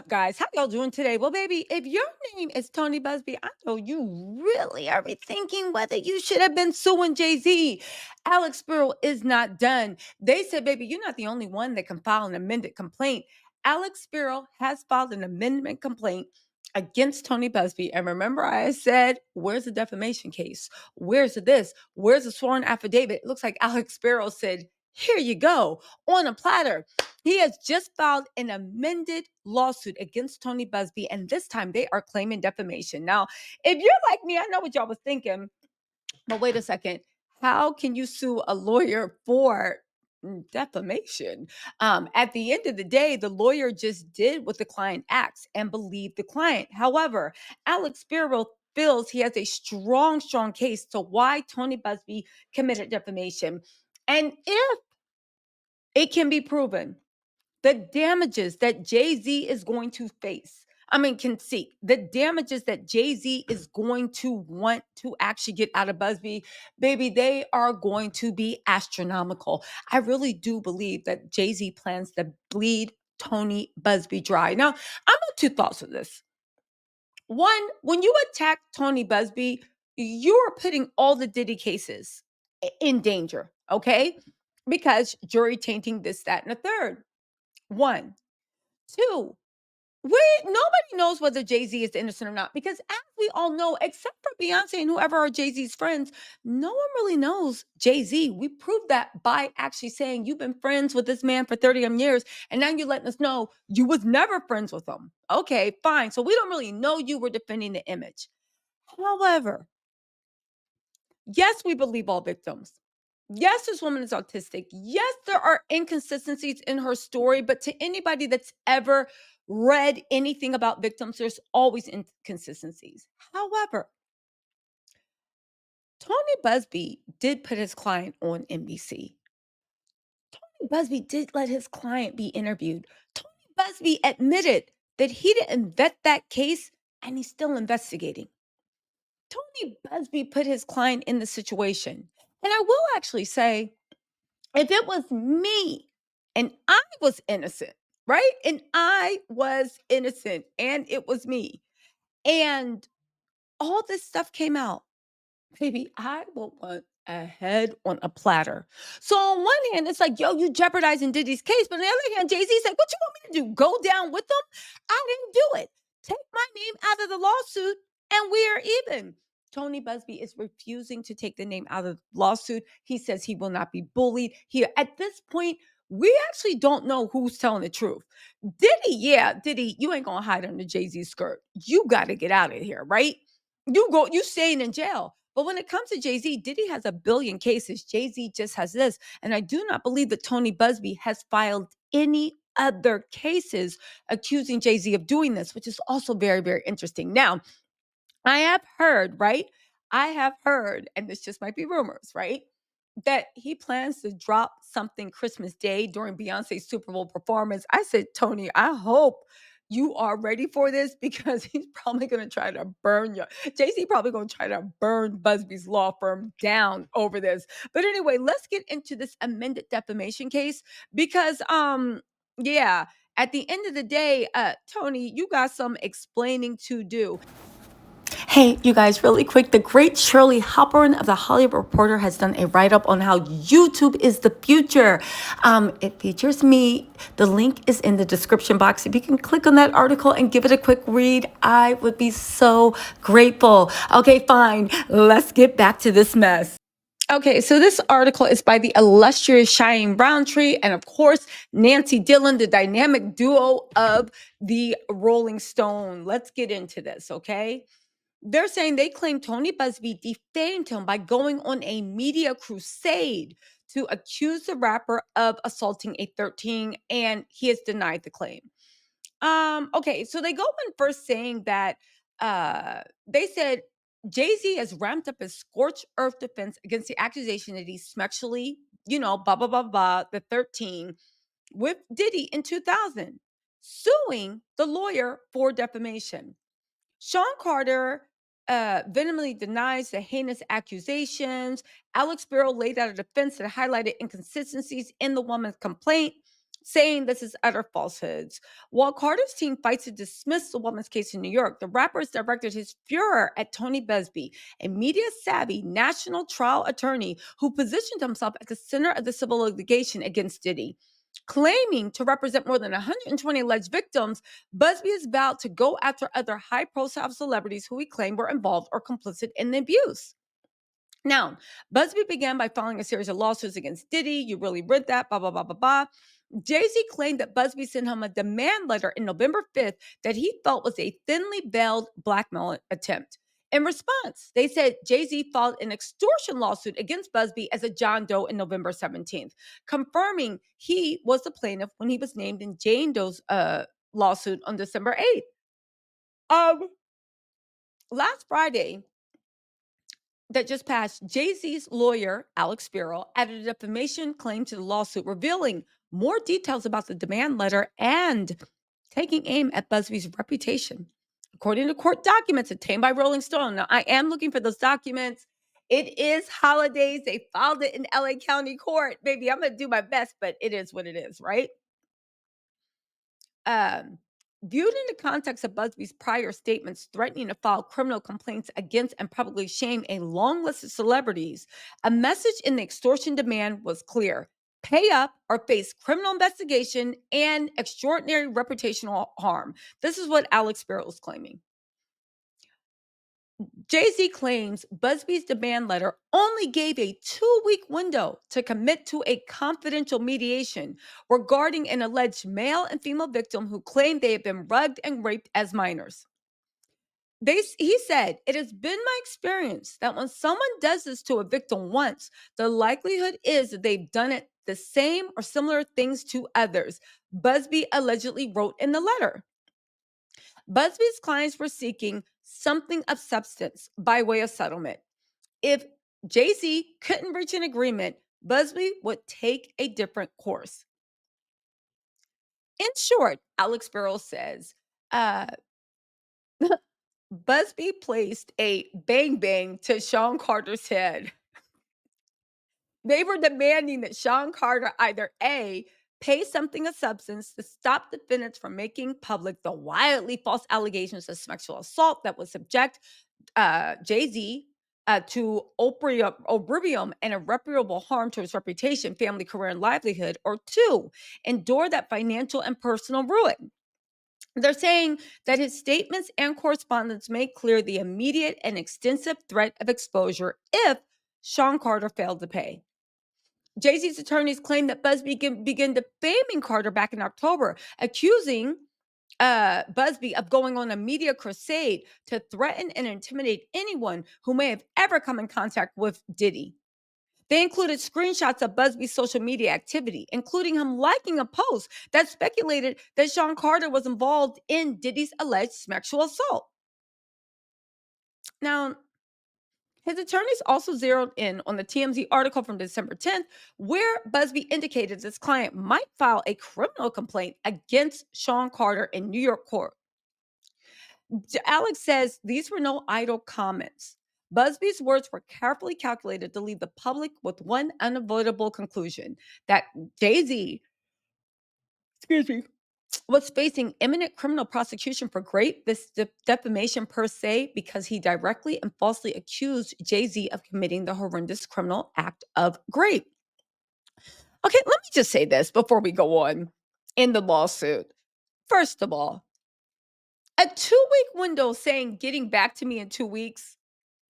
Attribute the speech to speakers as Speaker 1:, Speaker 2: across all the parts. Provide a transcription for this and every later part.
Speaker 1: guys? How y'all doing today? Well, baby, if your name is Tony Busby, I know you really are rethinking whether you should have been suing Jay-Z. Alex Spurl is not done. They said, baby, you're not the only one that can file an amended complaint. Alex Spurl has filed an amendment complaint against Tony Busby. And remember, I said, where's the defamation case? Where's this? Where's the sworn affidavit? It looks like Alex Spurl said, here you go, on a platter. He has just filed an amended lawsuit against Tony Busby, and this time they are claiming defamation. Now, if you're like me, I know what y'all was thinking, but wait a second. How can you sue a lawyer for defamation? At the end of the day, the lawyer just did what the client asks and believed the client. However, Alex Spiro feels he has a strong case to why Tony Busby committed defamation. And if it can be proven, the damages that Jay-Z is going to face, can see the damages that Jay-Z is going to want to actually get out of Busby, baby, they are going to be astronomical. I really do believe that Jay-Z plans to bleed Tony Busby dry. Now, I'm on two thoughts of this. One, when you attack Tony Busby, you are putting all the Diddy cases in danger, okay? Because jury tainting this, that, and a third. One. Two, nobody knows whether Jay-Z is innocent or not, because as we all know, except for Beyonce and whoever are Jay-Z's friends, no one really knows Jay-Z. We proved that by actually saying you've been friends with this man for 30 years, and now you're letting us know you was never friends with him. Okay, fine. So we don't really know you were defending the image. However, yes, we believe all victims. Yes, this woman is autistic. Yes, there are inconsistencies in her story, but to anybody that's ever read anything about victims, there's always inconsistencies. However, Tony Busby did put his client on NBC. Tony Busby did let his client be interviewed. Tony Busby admitted that he didn't vet that case and he's still investigating. Tony Busby put his client in the situation. And I will actually say, if it was me and I was innocent, right? And I was innocent and it was me, and all this stuff came out, baby, I will want a head on a platter. So on one hand, it's like, yo, you jeopardizing Diddy's case. But on the other hand, Jay-Z's like, what you want me to do? Go down with them? I didn't do it. Take my name out of the lawsuit and we are even. Tony Busby is refusing to take the name out of the lawsuit. He says he will not be bullied. Here, at this point, we actually don't know who's telling the truth. Diddy, you ain't gonna hide under Jay-Z's skirt. You got to get out of here, right? You staying in jail. But when it comes to Jay-Z, Diddy has a billion cases. Jay-Z just has this. And I do not believe that Tony Busby has filed any other cases accusing Jay-Z of doing this, which is also very, very interesting. Now, I have heard, right? I have heard, and this just might be rumors, right? That he plans to drop something Christmas Day during Beyonce's Super Bowl performance. I said, Tony, I hope you are ready for this because he's probably going to try to burn you. Jay-Z probably going to try to burn Busby's law firm down over this. But anyway, let's get into this amended defamation case because yeah, at the end of the day, Tony, you got some explaining to do. Hey, you guys, really quick. The great Shirley Halperin of The Hollywood Reporter has done a write-up on how YouTube is the future. It features me. The link is in the description box. If you can click on that article and give it a quick read, I would be so grateful. Okay, fine. Let's get back to this mess. Okay, so this article is by the illustrious Cheyenne Roundtree and, of course, Nancy Dillon, the dynamic duo of the Rolling Stone. Let's get into this, okay? They're saying they claim Tony Busby defamed him by going on a media crusade to accuse the rapper of assaulting a 13, and he has denied the claim. Okay, so they go in first saying that they said Jay-Z has ramped up his scorched earth defense against the accusation that he sexually, blah, blah, blah, blah, the 13 with Diddy in 2000, suing the lawyer for defamation. Sean Carter vehemently denies the heinous accusations. Alex Spiro laid out a defense that highlighted inconsistencies in the woman's complaint. saying this is utter falsehoods. While Carter's team fights to dismiss the woman's case in New York, the rapper has directed his furor at Tony Busby, a media savvy national trial attorney who positioned himself at the center of the civil litigation against Diddy. Claiming to represent more than 120 alleged victims, Busby has vowed to go after other high profile celebrities who he claimed were involved or complicit in the abuse. Now, Busby began by filing a series of lawsuits against Diddy. You really read that, blah, blah, blah, blah, blah. Jay-Z claimed that Busby sent him a demand letter in November 5th that he felt was a thinly veiled blackmail attempt. In response, they said Jay-Z filed an extortion lawsuit against Busby as a John Doe in November 17th, confirming he was the plaintiff when he was named in Jane Doe's lawsuit on December 8th. Last Friday, that just passed, Jay-Z's lawyer, Alex Spiro, added a defamation claim to the lawsuit, revealing more details about the demand letter and taking aim at Busby's reputation. According to court documents obtained by Rolling Stone, now I am looking for those documents. It is holidays. They filed it in LA County Court. Baby, I'm going to do my best, but it is what it is, right? um, Viewed in the context of Busby's prior statements threatening to file criminal complaints against and publicly shame a long list of celebrities, a message in the extortion demand was clear: pay up or face criminal investigation and extraordinary reputational harm. This is what Alex Spiro is claiming. Jay-Z claims Busby's demand letter only gave a 2-week window to commit to a confidential mediation regarding an alleged male and female victim who claimed they had been rugged and raped as minors. He said, "It has been my experience that when someone does this to a victim once, the likelihood is that they've done it the same or similar things to others," Busby allegedly wrote in the letter. Busby's clients were seeking something of substance by way of settlement. If Jay-Z couldn't reach an agreement, Busby would take a different course. In short, Alex Burrows says, uh, Busby placed a bang bang to Sean Carter's head. They were demanding that Sean Carter either A, pay something of substance to stop defendants from making public the wildly false allegations of sexual assault that would subject Jay-Z to oblivion and irreparable harm to his reputation, family, career, and livelihood, or two, endure that financial and personal ruin. They're saying that his statements and correspondence make clear the immediate and extensive threat of exposure if Sean Carter failed to pay. Jay-Z's attorneys claim that Busby began defaming Carter back in October, accusing Busby of going on a media crusade to threaten and intimidate anyone who may have ever come in contact with Diddy. They included screenshots of Busby's social media activity, including him liking a post that speculated that Sean Carter was involved in Diddy's alleged sexual assault. Now, his attorneys also zeroed in on the TMZ article from December 10th, where Busby indicated his client might file a criminal complaint against Sean Carter in New York court. Alex says these were no idle comments. Busby's words were carefully calculated to leave the public with one unavoidable conclusion: that Jay-Z, excuse me, was facing imminent criminal prosecution for this defamation per se, because he directly and falsely accused Jay-Z of committing the horrendous criminal act of rape. Okay, let me just say this before we go on in the lawsuit. First of all, a 2-week window saying getting back to me in 2 weeks,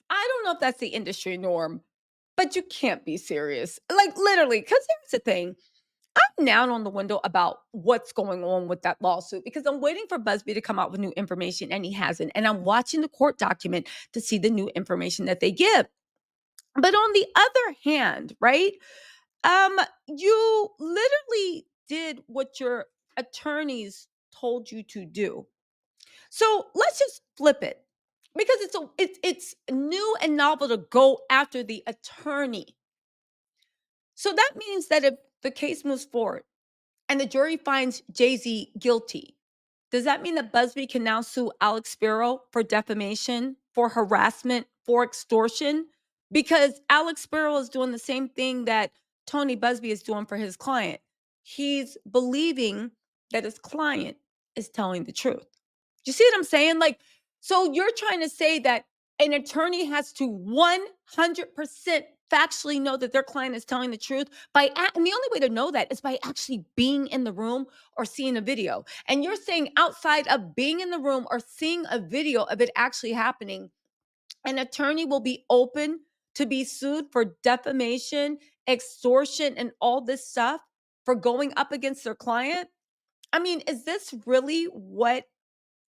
Speaker 1: I don't know if that's the industry norm, but you can't be serious. Like, literally, because here's the thing. I'm down on the window about what's going on with that lawsuit because I'm waiting for Busby to come out with new information, and he hasn't. And I'm watching the court document to see the new information that they give. But on the other hand, right? You literally did what your attorneys told you to do. So let's just flip it, because it's new and novel to go after the attorney. So that means that if the case moves forward and the jury finds Jay-Z guilty, does that mean that Busby can now sue Alex Spiro for defamation, for harassment, for extortion? Because Alex Spiro is doing the same thing that Tony Busby is doing for his client. he's believing that his client is telling the truth. You see what I'm saying? Like, so you're trying to say that an attorney has to 100% factually know that their client is telling the truth and the only way to know that is by actually being in the room or seeing a video. And you're saying outside of being in the room or seeing a video of it actually happening, an attorney will be open to be sued for defamation, extortion, and all this stuff for going up against their client? I mean, is this really what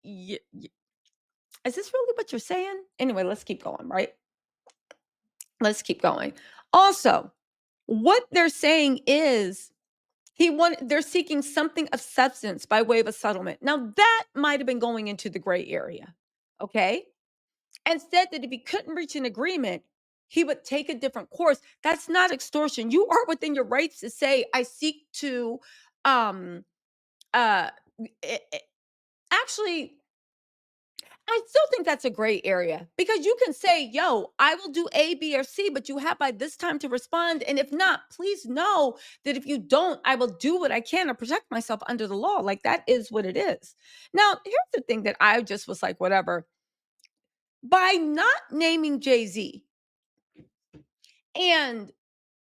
Speaker 1: y- y- is this really what you're saying? Anyway, let's keep going, right? Let's keep going. Also, what they're saying is they're seeking something of substance by way of a settlement. Now, that might have been going into the gray area. Okay? And said that if he couldn't reach an agreement, he would take a different course. That's not extortion. You are within your rights to say, I seek to um uh eh, eh, actually I still think that's a gray area because you can say, yo, I will do A, B, or C, but you have by this time to respond. And if not, please know that if you don't, I will do what I can to protect myself under the law. Like that is what it is. Now, here's the thing that I just was like, whatever. By not naming Jay Z and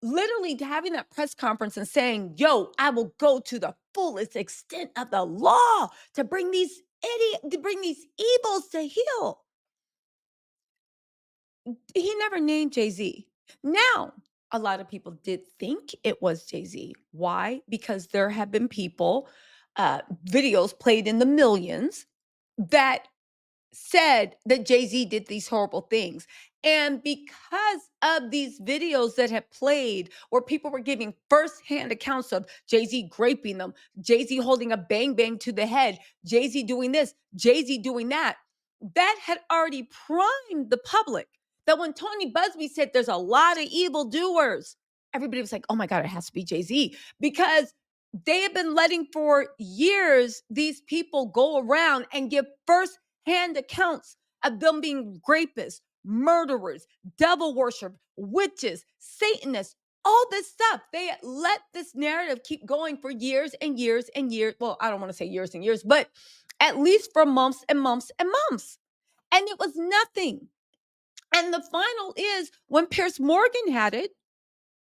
Speaker 1: literally having that press conference and saying, yo, I will go to the fullest extent of the law to bring these evils to heel. He never named Jay-Z. Now, a lot of people did think it was Jay-Z. Why? Because there have been people, videos played in the millions that said that Jay-Z did these horrible things. And because of these videos that have played where people were giving firsthand accounts of Jay-Z graping them, Jay-Z holding a bang bang to the head, Jay-Z doing this, Jay-Z doing that, that had already primed the public that when Tony Busby said there's a lot of evildoers, everybody was like, oh my God, it has to be Jay-Z. Because they have been letting for years these people go around and give first-hand accounts of them being rapists, murderers, devil worship, witches, Satanists, all this stuff. They let this narrative keep going for years and years and years. Well, I don't want to say years and years, but at least for months and months and months. And it was nothing. And the final is when Pierce Morgan had it,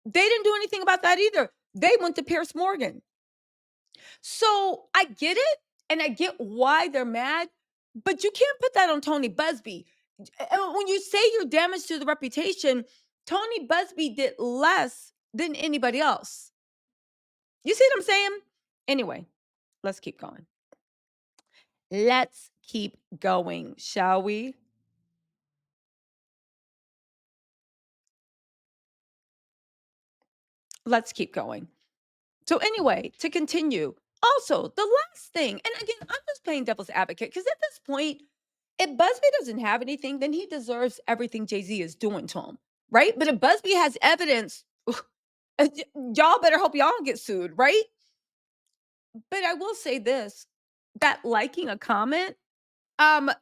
Speaker 1: they didn't do anything about that either. They went to Pierce Morgan. So I get it and I get why they're mad, but you can't put that on Tony Busby. And when you say you're damaged to the reputation, Tony Busby did less than anybody else. You see what I'm saying? Anyway, let's keep going. Let's keep going, shall we? Let's keep going. So, anyway, to continue, also the last thing, and again, I'm just playing devil's advocate because at this point, if Busby doesn't have anything, then he deserves everything Jay-Z is doing to him, right? But if Busby has evidence, y'all better hope y'all don't get sued, right? But I will say this, that liking a comment,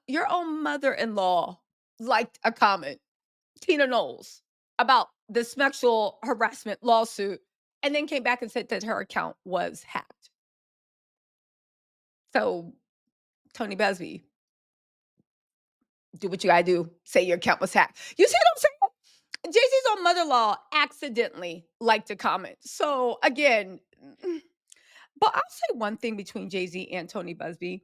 Speaker 1: your own mother-in-law liked a comment, Tina Knowles, about the sexual harassment lawsuit, and then came back and said that her account was hacked. So, Tony Busby, do what you gotta do. Say your account was hacked. You see what I'm saying? Jay-Z's own mother-in-law accidentally liked a comment. So again, but I'll say one thing between Jay-Z and Tony Busby.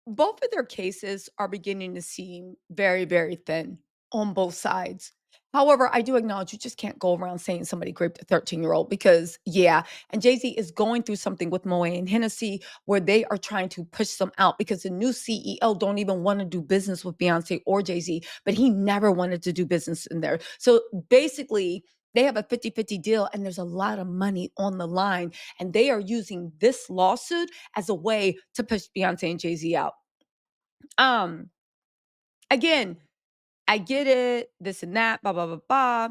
Speaker 1: Both of their cases are beginning to seem very, very thin on both sides. However, I do acknowledge you just can't go around saying somebody raped a 13-year-old because, yeah. And Jay Z is going through something with Moet and Hennessy where they are trying to push them out because the new CEO don't even want to do business with Beyonce or Jay Z, but he never wanted to do business in there. So basically, they have a 50-50 deal and there's a lot of money on the line. And they are using this lawsuit as a way to push Beyonce and Jay Z out. Um, Again, I get it, this and that, blah, blah, blah, blah.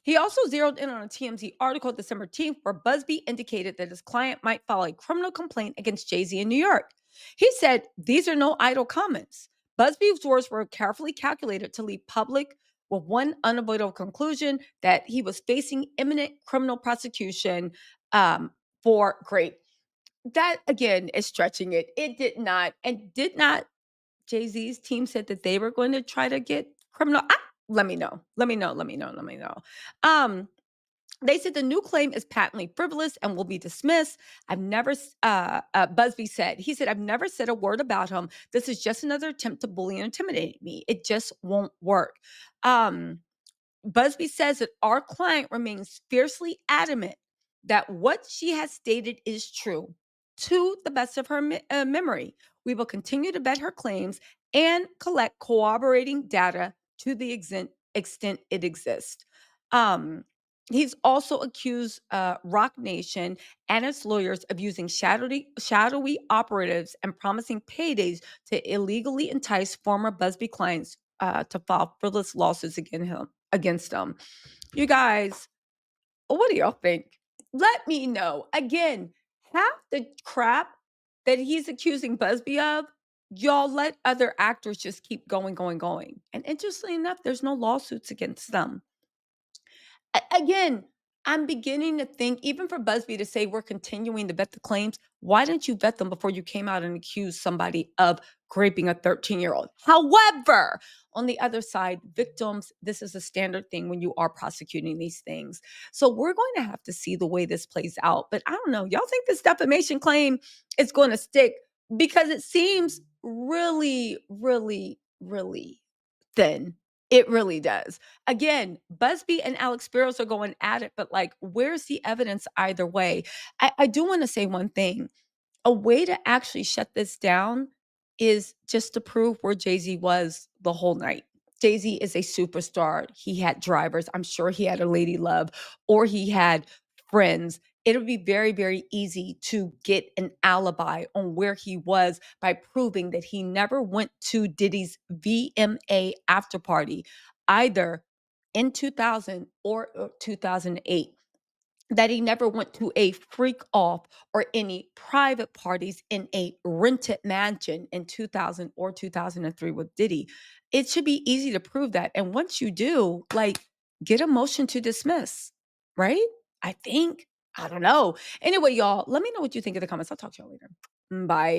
Speaker 1: He also zeroed in on a TMZ article December 10th where Busby indicated that his client might file a criminal complaint against Jay-Z in New York. He said, these are no idle comments. Busby's words were carefully calculated to leave public with one unavoidable conclusion that he was facing imminent criminal prosecution for great. That again is stretching it. It did not Jay-Z's team said that they were going to try to get criminal let me know. Let me know. Let me know. Let me know. Um, they said the new claim is patently frivolous and will be dismissed. Busby said, he said, I've never said a word about him. This is just another attempt to bully and intimidate me. It just won't work. Um, Busby says that our client remains fiercely adamant that what she has stated is true to the best of her memory. We will continue to vet her claims and collect corroborating data to the extent it exists. Um, he's also accused Rock Nation and its lawyers of using shadowy operatives and promising paydays to illegally entice former Busby clients to file frivolous lawsuits against them. You guys, what do y'all think? Let me know. Again, half the crap that he's accusing Busby of, y'all let other actors just keep going, going, going. And interestingly enough, there's no lawsuits against them. Again, I'm beginning to think, even for Busby to say we're continuing to vet the claims, why didn't you vet them before you came out and accused somebody of raping a 13-year-old? However, on the other side, victims, this is a standard thing when you are prosecuting these things. So we're going to have to see the way this plays out. But I don't know. Y'all think this defamation claim is going to stick? Because it seems really, really, really thin. It really does. Again, Busby and Alex Spears are going at it, but like, where's the evidence either way? I do want to say one thing. A way to actually shut this down is just to prove where Jay-Z was the whole night. Jay-Z is a superstar. He had drivers. I'm sure he had a lady love or he had friends. It'll be very, very easy to get an alibi on where he was by proving that he never went to Diddy's VMA after party, either in 2000 or 2008, that he never went to a freak off or any private parties in a rented mansion in 2000 or 2003 with Diddy. It should be easy to prove that. And once you do, like, get a motion to dismiss, right? I think. I don't know. Anyway, y'all, let me know what you think in the comments. I'll talk to y'all later. Bye.